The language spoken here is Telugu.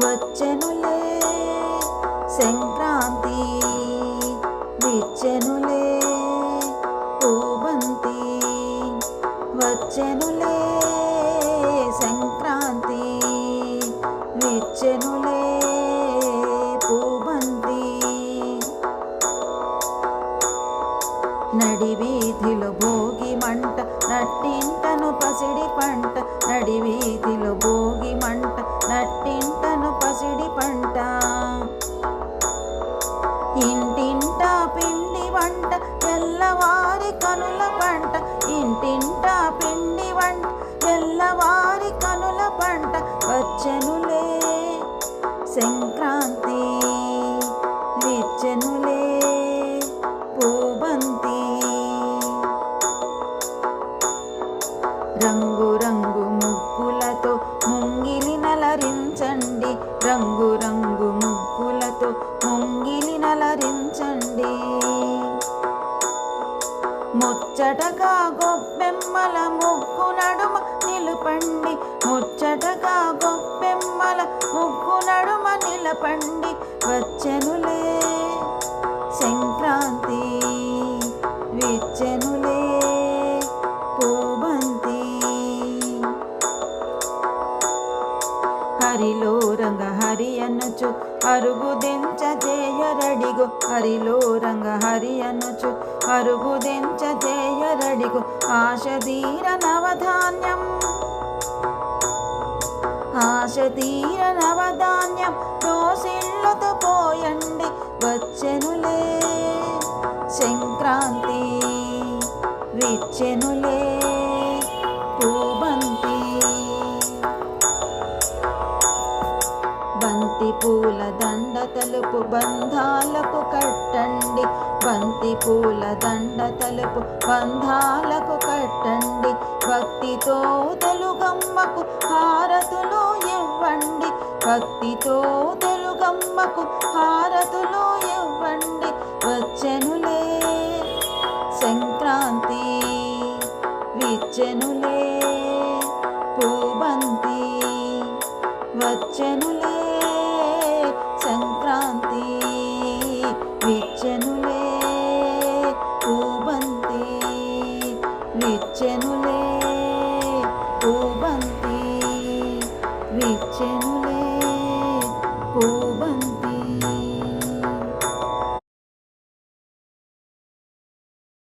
వచ్చెనులే సంక్రాంతి విచ్చెనులే పూబంతి వచ్చెనులే సంక్రాంతి విచ్చెనులే పూబంతి నడివీధిలో భోగి మంట నట్టింటను పసిడి పంట నడివీధిలో భోగి మంట నట్టింటను పసిడి పంట ఇంటింట పిండి వంట తెల్లవారి కనుల పంట ఇంటింట పిండి వంట తెల్లవారి కనుల పంట వచ్చెనులే సంక్రాంతి విచ్చెనులే పూబంతి రంగు రంగు ముగ్గులతో ముంగిలి నలరించండి రంగు రంగు ముగ్గులతో ముంగిలి నలరించండి ముచ్చటగా గొప్పెమ్మల ముగ్గు నడుమ నిలపండి ముచ్చటగా గొప్పెమ్మల ముగ్గు నడుమ నిలపండి వచ్చెనులే సంక్రాంతి విచ్చెనులే పూబంతి హరిలో రంగ హరి అనుచు అరుగుదెంచ చేయరడిగో హరిలో రంగ హరి అనుచు అరుగుదెంచ చేయరడిగో ఆశదీర నవధాన్యం ఆశదీర నవధాన్యం దోసిళ్ళతో పోయండి వచ్చెనులే సంక్రాంతి విచ్చెనులే పూబంతి బంతి పూల దండ తలుపు బంధాలకు కట్టండి బంతి పూల దండ తలుపు బంధాలకు కట్టండి భక్తితో తెలుగమ్మకు హారతులు ఇవ్వండి భక్తితో తెలుగమ్మకు హారతులు ఇవ్వండి వచ్చెనులే సంక్రాంతి విచ్చెనులే పూబంతి వచ్చెనులే సంక్రాంతి విచ్చెనులే పూబంతి విచ్చెనులే పూబంతి విచ్చెను